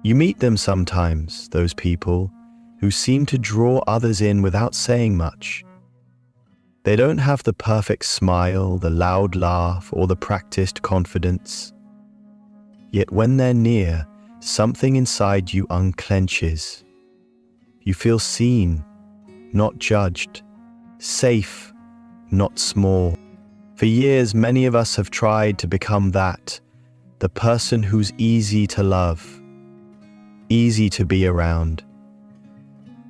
You meet them sometimes, those people who seem to draw others in without saying much. They don't have the perfect smile, the loud laugh, or the practiced confidence. Yet when they're near, something inside you unclenches. You feel seen, not judged, safe, not small. For years, many of us have tried to become that, the person who's easy to love, easy to be around.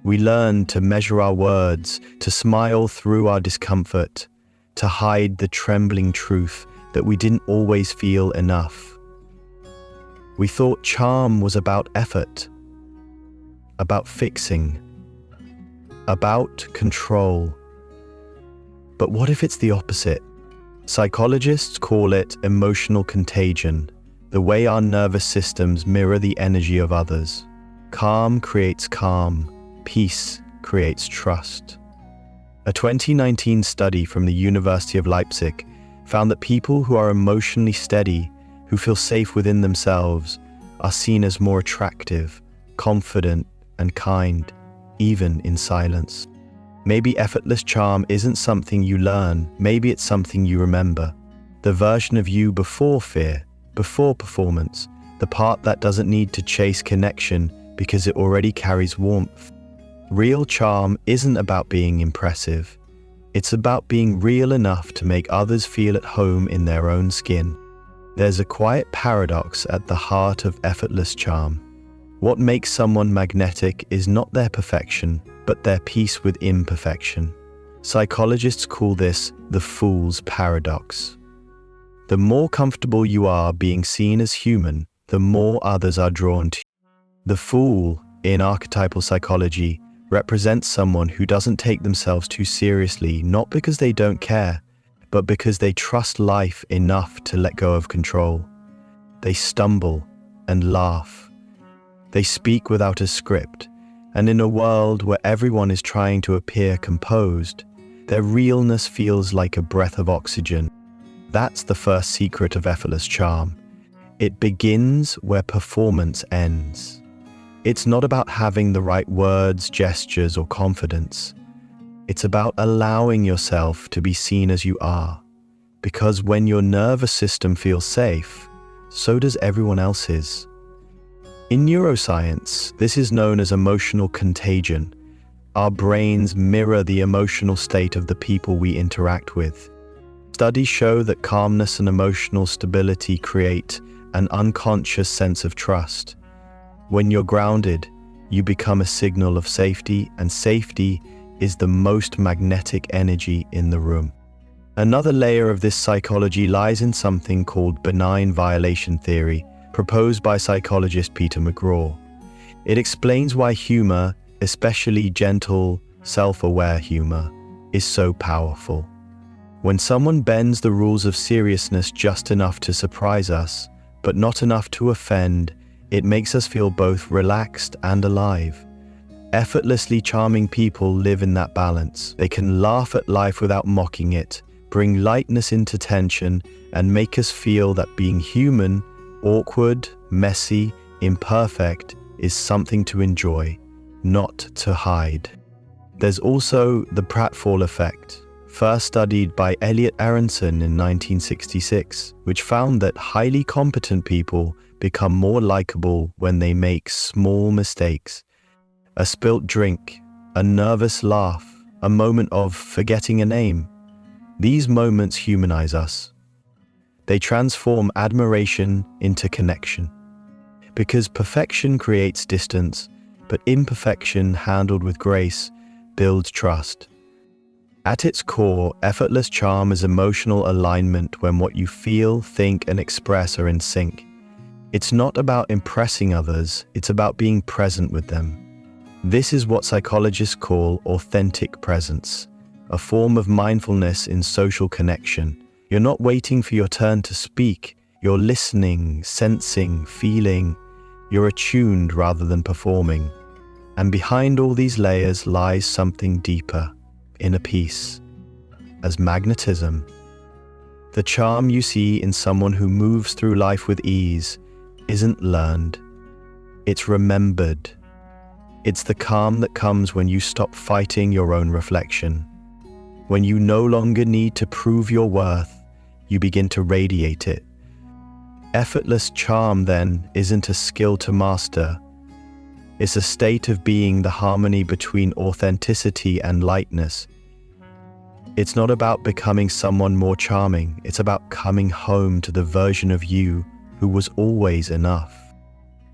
We learn to measure our words, to smile through our discomfort, to hide the trembling truth that we didn't always feel enough. We thought charm was about effort, about fixing, about control. But what if it's the opposite? Psychologists call it emotional contagion, the way our nervous systems mirror the energy of others. Calm creates calm. Peace creates trust. A 2019 study from the University of Leipzig found that people who are emotionally steady, who feel safe within themselves, are seen as more attractive, confident, and kind, even in silence. Maybe effortless charm isn't something you learn, maybe it's something you remember. The version of you before fear, before performance, the part that doesn't need to chase connection because it already carries warmth. Real charm isn't about being impressive. It's about being real enough to make others feel at home in their own skin. There's a quiet paradox at the heart of effortless charm. What makes someone magnetic is not their perfection, but their peace with imperfection. Psychologists call this the fool's paradox. The more comfortable you are being seen as human, the more others are drawn to you. The fool, in archetypal psychology, represents someone who doesn't take themselves too seriously, not because they don't care, but because they trust life enough to let go of control. They stumble and laugh. They speak without a script, and in a world where everyone is trying to appear composed, their realness feels like a breath of oxygen. That's the first secret of effortless charm. It begins where performance ends. It's not about having the right words, gestures, or confidence. It's about allowing yourself to be seen as you are. Because when your nervous system feels safe, so does everyone else's. In neuroscience, this is known as emotional contagion. Our brains mirror the emotional state of the people we interact with. Studies show that calmness and emotional stability create an unconscious sense of trust. When you're grounded, you become a signal of safety, and safety is the most magnetic energy in the room. Another layer of this psychology lies in something called benign violation theory, proposed by psychologist Peter McGraw. It explains why humor, especially gentle, self-aware humor, is so powerful. When someone bends the rules of seriousness just enough to surprise us, but not enough to offend, it makes us feel both relaxed and alive. Effortlessly charming people live in that balance. They can laugh at life without mocking it, bring lightness into tension, and make us feel that being human, awkward, messy, imperfect, is something to enjoy, not to hide. There's also the pratfall effect, first studied by Elliot Aronson in 1966, which found that highly competent people become more likable when they make small mistakes. A spilt drink, a nervous laugh, a moment of forgetting a name. These moments humanize us. They transform admiration into connection. Because perfection creates distance, but imperfection handled with grace builds trust. At its core, effortless charm is emotional alignment when what you feel, think, and express are in sync. It's not about impressing others, it's about being present with them. This is what psychologists call authentic presence, a form of mindfulness in social connection. You're not waiting for your turn to speak, you're listening, sensing, feeling. You're attuned rather than performing. And behind all these layers lies something deeper, inner peace, as magnetism. The charm you see in someone who moves through life with ease isn't learned. It's remembered. It's the calm that comes when you stop fighting your own reflection. When you no longer need to prove your worth, you begin to radiate it. Effortless charm, then, isn't a skill to master. It's a state of being, the harmony between authenticity and lightness. It's not about becoming someone more charming. It's about coming home to the version of you who was always enough.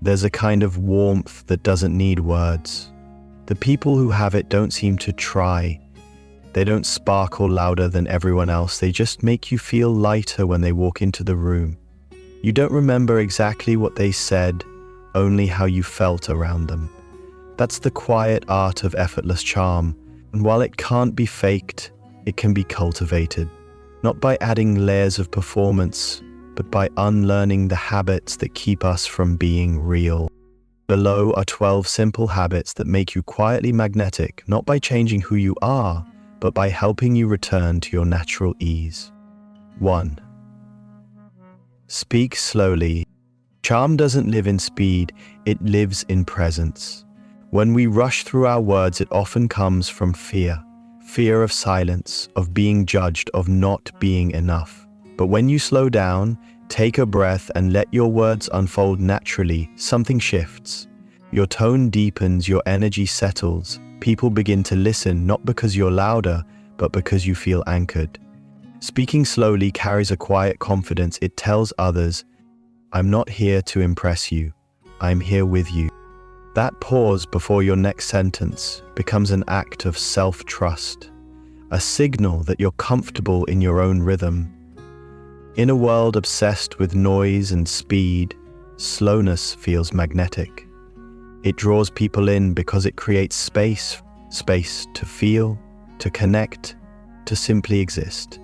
There's a kind of warmth that doesn't need words. The people who have it don't seem to try. They don't sparkle louder than everyone else. They just make you feel lighter when they walk into the room. You don't remember exactly what they said, only how you felt around them. That's the quiet art of effortless charm. And while it can't be faked, it can be cultivated. Not by adding layers of performance, but by unlearning the habits that keep us from being real. Below are 12 simple habits that make you quietly magnetic, not by changing who you are, but by helping you return to your natural ease. 1. Speak slowly. Charm doesn't live in speed, it lives in presence. When we rush through our words, it often comes from fear. Fear of silence, of being judged, of not being enough. But when you slow down, take a breath and let your words unfold naturally, something shifts. Your tone deepens, your energy settles. People begin to listen, not because you're louder, but because you feel anchored. Speaking slowly carries a quiet confidence. It tells others, I'm not here to impress you. I'm here with you. That pause before your next sentence becomes an act of self-trust, a signal that you're comfortable in your own rhythm. In a world obsessed with noise and speed, slowness feels magnetic. It draws people in because it creates space to feel, to connect, to simply exist.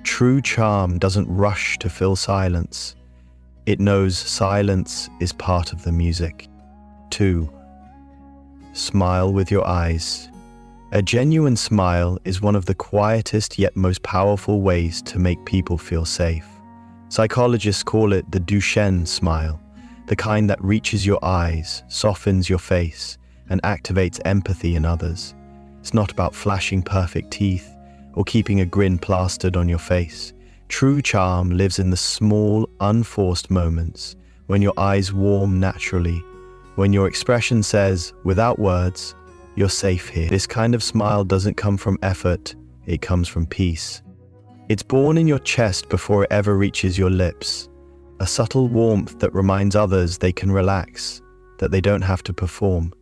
True charm doesn't rush to fill silence. It knows silence is part of the music. 2. Smile with your eyes. A genuine smile is one of the quietest yet most powerful ways to make people feel safe. Psychologists call it the Duchenne smile, the kind that reaches your eyes, softens your face, and activates empathy in others. It's not about flashing perfect teeth or keeping a grin plastered on your face. True charm lives in the small, unforced moments, when your eyes warm naturally, when your expression says, without words, you're safe here. This kind of smile doesn't come from effort, it comes from peace. It's born in your chest before it ever reaches your lips, a subtle warmth that reminds others they can relax, that they don't have to perform.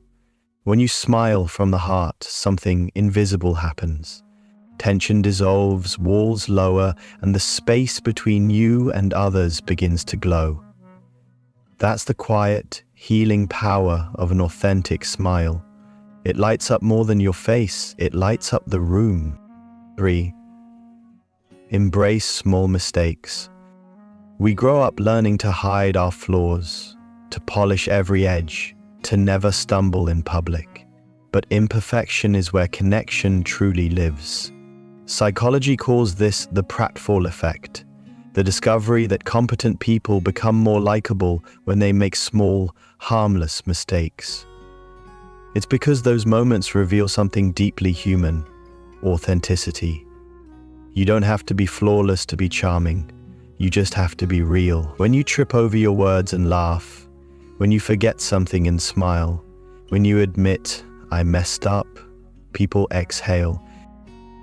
When you smile from the heart, something invisible happens. Tension dissolves, walls lower, and the space between you and others begins to glow. That's the quiet, healing power of an authentic smile. It lights up more than your face, it lights up the room. 3. Embrace small mistakes. We grow up learning to hide our flaws, to polish every edge, to never stumble in public. But imperfection is where connection truly lives. Psychology calls this the pratfall effect, the discovery that competent people become more likable when they make small, harmless mistakes. It's because those moments reveal something deeply human, authenticity. You don't have to be flawless to be charming. You just have to be real. When you trip over your words and laugh, when you forget something and smile, when you admit, I messed up, people exhale.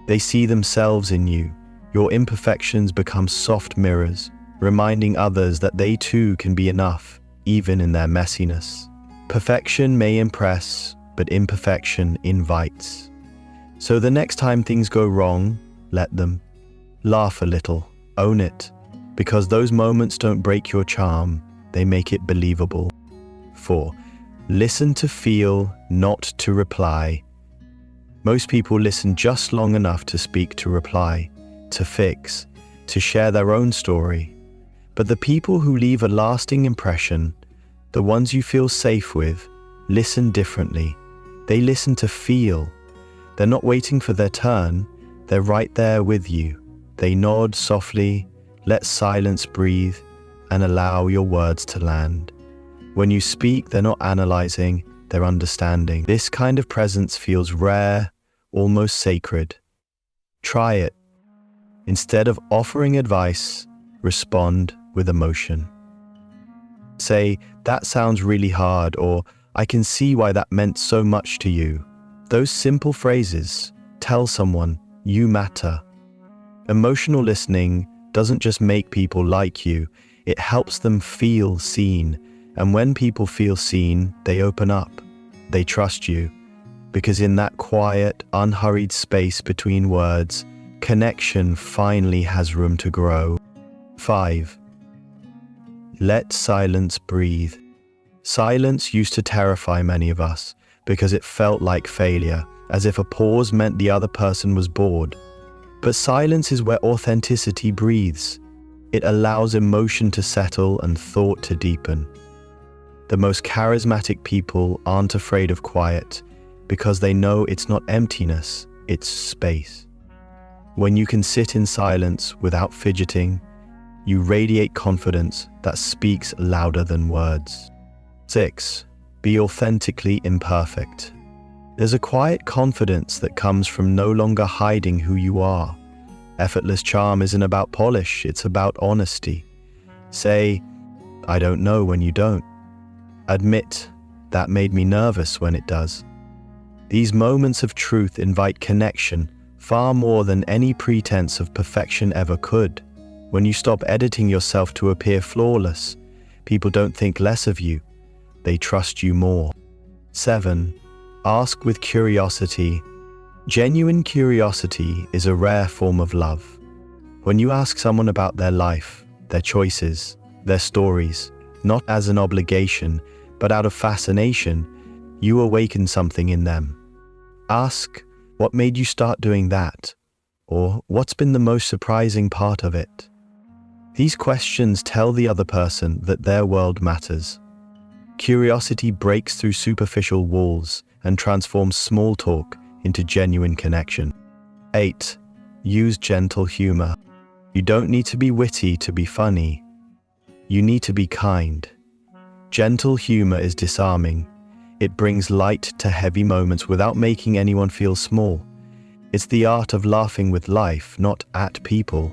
They see themselves in you. Your imperfections become soft mirrors, reminding others that they too can be enough, even in their messiness. Perfection may impress, but imperfection invites. So the next time things go wrong, let them. Laugh a little, own it, because those moments don't break your charm, they make it believable. 4. Listen to feel, not to reply. Most people listen just long enough to speak, to reply, to fix, to share their own story. But the people who leave a lasting impression, the ones you feel safe with, listen differently. They listen to feel. They're not waiting for their turn, they're right there with you. They nod softly, let silence breathe, and allow your words to land. When you speak, they're not analyzing, they're understanding. This kind of presence feels rare, almost sacred. Try it. Instead of offering advice, respond with emotion. Say, "That sounds really hard," or "I can see why that meant so much to you." Those simple phrases tell someone you matter. Emotional listening doesn't just make people like you, it helps them feel seen. And when people feel seen, they open up. They trust you. Because in that quiet, unhurried space between words, connection finally has room to grow. 5. Let silence breathe. Silence used to terrify many of us because it felt like failure, as if a pause meant the other person was bored. But silence is where authenticity breathes. It allows emotion to settle and thought to deepen. The most charismatic people aren't afraid of quiet because they know it's not emptiness, it's space. When you can sit in silence without fidgeting, you radiate confidence that speaks louder than words. 6. Be authentically imperfect. There's a quiet confidence that comes from no longer hiding who you are. Effortless charm isn't about polish, it's about honesty. Say, "I don't know," when you don't. Admit, "That made me nervous," when it does. These moments of truth invite connection far more than any pretense of perfection ever could. When you stop editing yourself to appear flawless, people don't think less of you, they trust you more. 7. Ask with curiosity. Genuine curiosity is a rare form of love. When you ask someone about their life, their choices, their stories, not as an obligation, but out of fascination, you awaken something in them. Ask, "What made you start doing that?" Or, "What's been the most surprising part of it?" These questions tell the other person that their world matters. Curiosity breaks through superficial walls and transforms small talk into genuine connection. 8. Use gentle humor. You don't need to be witty to be funny. You need to be kind. Gentle humor is disarming. It brings light to heavy moments without making anyone feel small. It's the art of laughing with life, not at people.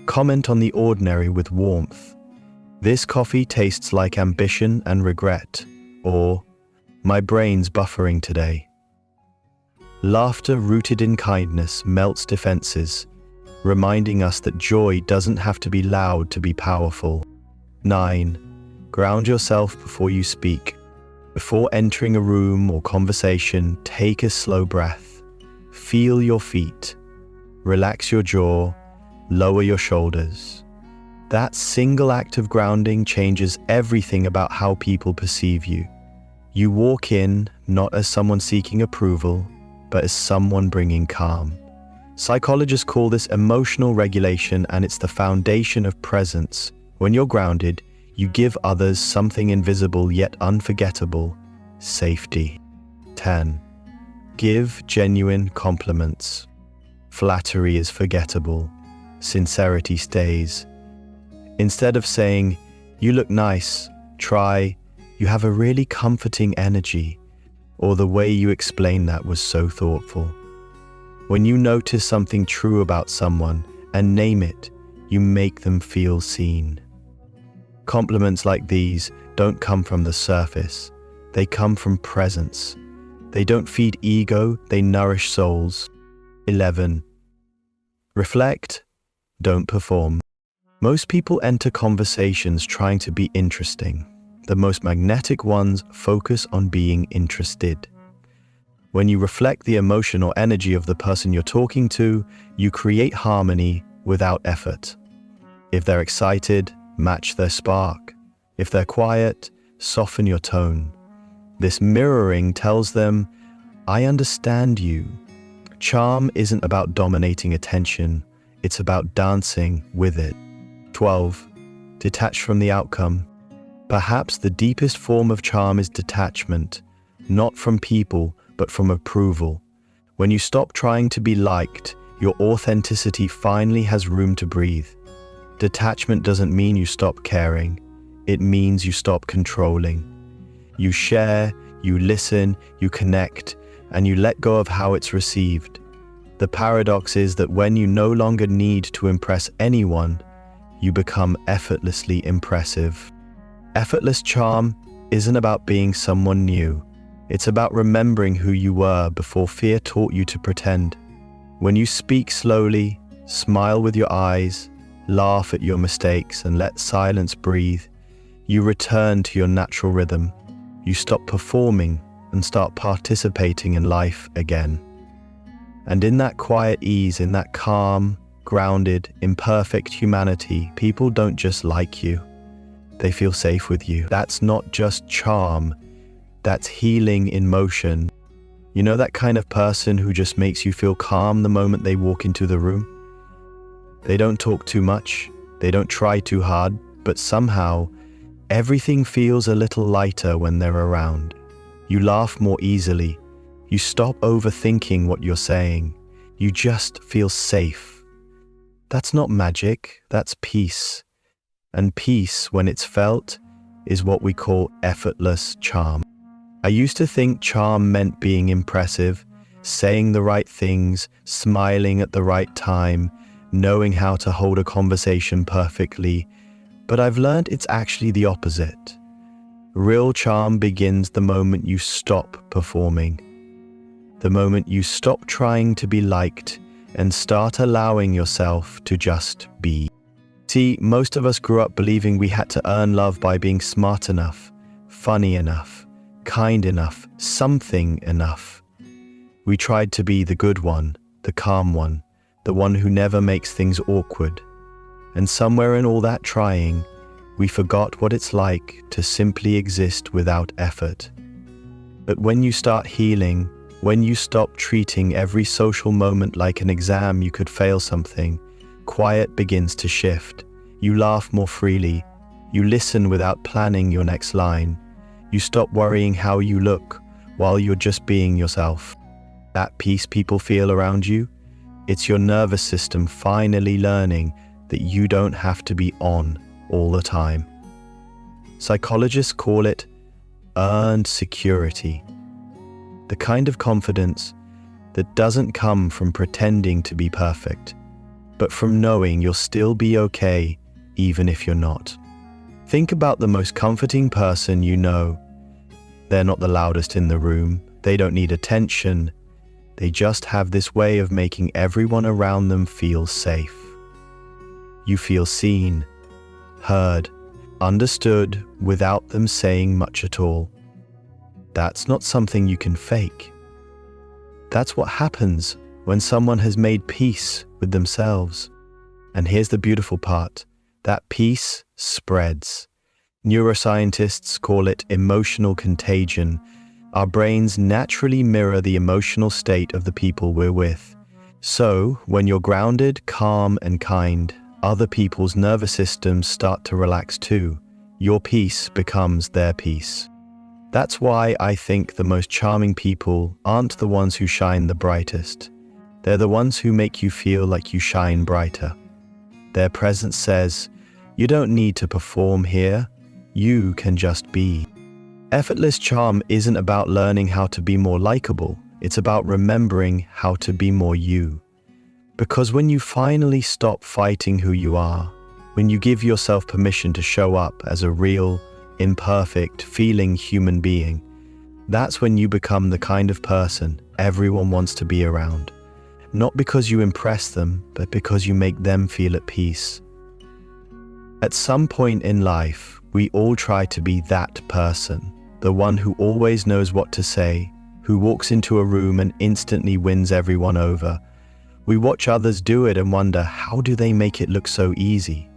Comment on the ordinary with warmth. "This coffee tastes like ambition and regret," or "My brain's buffering today." Laughter rooted in kindness melts defenses, reminding us that joy doesn't have to be loud to be powerful. 9. Ground yourself before you speak. Before entering a room or conversation, take a slow breath. Feel your feet. Relax your jaw. Lower your shoulders. That single act of grounding changes everything about how people perceive you. You walk in not as someone seeking approval, but as someone bringing calm. Psychologists call this emotional regulation, and it's the foundation of presence. When you're grounded, you give others something invisible yet unforgettable: safety. 10. Give genuine compliments. Flattery is forgettable. Sincerity stays. Instead of saying, "You look nice," try, "You have a really comforting energy," or "The way you explained that was so thoughtful." When you notice something true about someone and name it, you make them feel seen. Compliments like these don't come from the surface. They come from presence. They don't feed ego, they nourish souls. 11. Reflect, don't perform. Most people enter conversations trying to be interesting. The most magnetic ones focus on being interested. When you reflect the emotion or energy of the person you're talking to, you create harmony without effort. If they're excited, match their spark. If they're quiet, soften your tone. This mirroring tells them, "I understand you." Charm isn't about dominating attention, it's about dancing with it. 12. Detach from the outcome. Perhaps the deepest form of charm is detachment, not from people, but from approval. When you stop trying to be liked, your authenticity finally has room to breathe. Detachment doesn't mean you stop caring. it means you stop controlling. You share, you listen, you connect, and you let go of how it's received. The paradox is that when you no longer need to impress anyone, you become effortlessly impressive. Effortless charm isn't about being someone new. It's about remembering who you were before fear taught you to pretend. When you speak slowly, smile with your eyes, laugh at your mistakes, and let silence breathe, you return to your natural rhythm. You stop performing and start participating in life again. And in that quiet ease, in that calm, grounded, imperfect humanity, people don't just like you. They feel safe with you. That's not just charm. That's healing in motion. You know that kind of person who just makes you feel calm the moment they walk into the room? They don't talk too much. They don't try too hard, but somehow everything feels a little lighter when they're around. You laugh more easily. You stop overthinking what you're saying. You just feel safe. That's not magic, that's peace. And peace, when it's felt, is what we call effortless charm. I used to think charm meant being impressive, saying the right things, smiling at the right time, knowing how to hold a conversation perfectly, but I've learned it's actually the opposite. Real charm begins the moment you stop performing, the moment you stop trying to be liked and start allowing yourself to just be. See, most of us grew up believing we had to earn love by being smart enough, funny enough, kind enough, something enough. We tried to be the good one, the calm one, the one who never makes things awkward. And somewhere in all that trying, we forgot what it's like to simply exist without effort. But when you start healing, when you stop treating every social moment like an exam you could fail something, quiet begins to shift. You laugh more freely. You listen without planning your next line. You stop worrying how you look while you're just being yourself. That peace people feel around you, it's your nervous system finally learning that you don't have to be on all the time. Psychologists call it earned security. The kind of confidence that doesn't come from pretending to be perfect, but from knowing you'll still be okay even if you're not. Think about the most comforting person you know. They're not the loudest in the room. They don't need attention. They just have this way of making everyone around them feel safe. You feel seen, heard, understood without them saying much at all. That's not something you can fake. That's what happens when someone has made peace with themselves. And here's the beautiful part. That peace spreads. Neuroscientists call it emotional contagion. Our brains naturally mirror the emotional state of the people we're with. So, when you're grounded, calm, and kind, other people's nervous systems start to relax too. Your peace becomes their peace. That's why I think the most charming people aren't the ones who shine the brightest. They're the ones who make you feel like you shine brighter. Their presence says, you don't need to perform here, you can just be. Effortless charm isn't about learning how to be more likable, it's about remembering how to be more you. Because when you finally stop fighting who you are, when you give yourself permission to show up as a real, imperfect, feeling human being, that's when you become the kind of person everyone wants to be around. Not because you impress them, but because you make them feel at peace. At some point in life, we all try to be that person, the one who always knows what to say, who walks into a room and instantly wins everyone over. We watch others do it and wonder, how do they make it look so easy?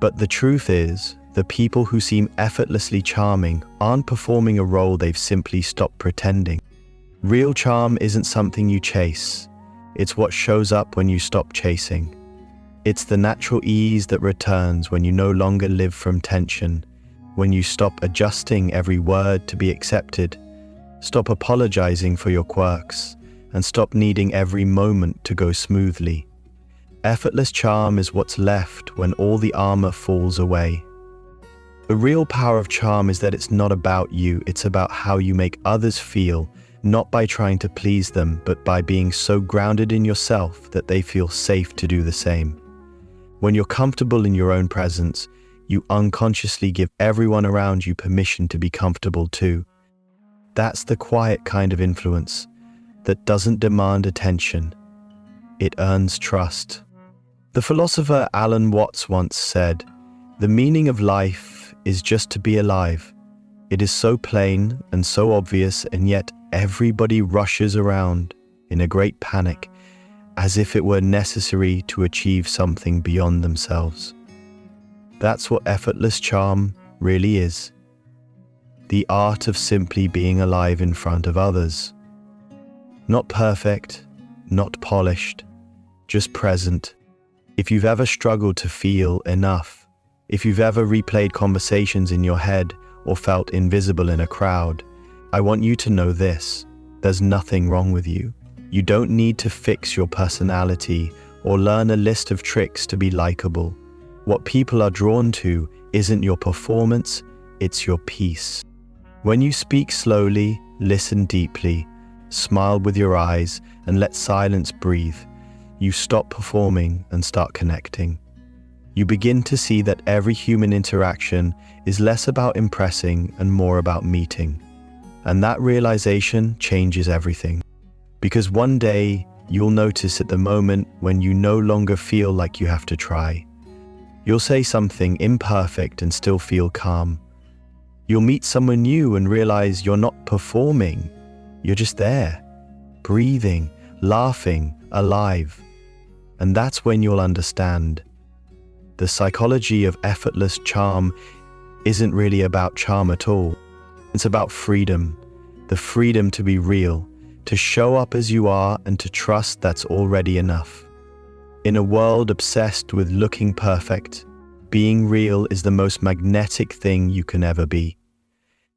But the truth is, the people who seem effortlessly charming aren't performing a role, they've simply stopped pretending. Real charm isn't something you chase. It's what shows up when you stop chasing. It's the natural ease that returns when you no longer live from tension, when you stop adjusting every word to be accepted, stop apologizing for your quirks, and stop needing every moment to go smoothly. Effortless charm is what's left when all the armor falls away. The real power of charm is that it's not about you, it's about how you make others feel, not by trying to please them, but by being so grounded in yourself that they feel safe to do the same. When you're comfortable in your own presence, you unconsciously give everyone around you permission to be comfortable too. That's the quiet kind of influence that doesn't demand attention. It earns trust. The philosopher Alan Watts once said, "The meaning of life is just to be alive. It is so plain and so obvious, and yet everybody rushes around in a great panic, as if it were necessary to achieve something beyond themselves." That's what effortless charm really is. The art of simply being alive in front of others. Not perfect, not polished, just present. If you've ever struggled to feel enough, if you've ever replayed conversations in your head or felt invisible in a crowd, I want you to know this: there's nothing wrong with you. You don't need to fix your personality or learn a list of tricks to be likable. What people are drawn to isn't your performance, it's your peace. When you speak slowly, listen deeply, smile with your eyes, and let silence breathe, you stop performing and start connecting. You begin to see that every human interaction is less about impressing and more about meeting. And that realization changes everything. Because one day, you'll notice at the moment when you no longer feel like you have to try. You'll say something imperfect and still feel calm. You'll meet someone new and realize you're not performing. You're just there, breathing, laughing, alive. And that's when you'll understand. The psychology of effortless charm isn't really about charm at all. It's about freedom, the freedom to be real, to show up as you are and to trust that's already enough. In a world obsessed with looking perfect, being real is the most magnetic thing you can ever be.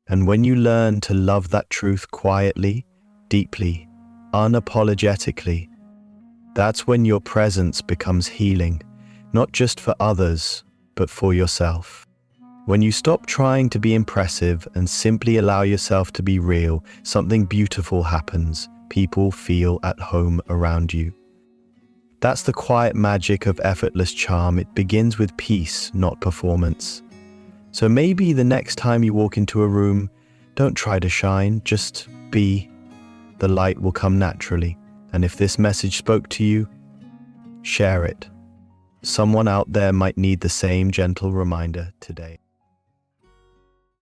And when you learn to love that truth quietly, deeply, unapologetically, that's when your presence becomes healing, not just for others, but for yourself. When you stop trying to be impressive and simply allow yourself to be real, something beautiful happens. People feel at home around you. That's the quiet magic of effortless charm. It begins with peace, not performance. So maybe the next time you walk into a room, don't try to shine, just be. The light will come naturally. And if this message spoke to you, share it. Someone out there might need the same gentle reminder today.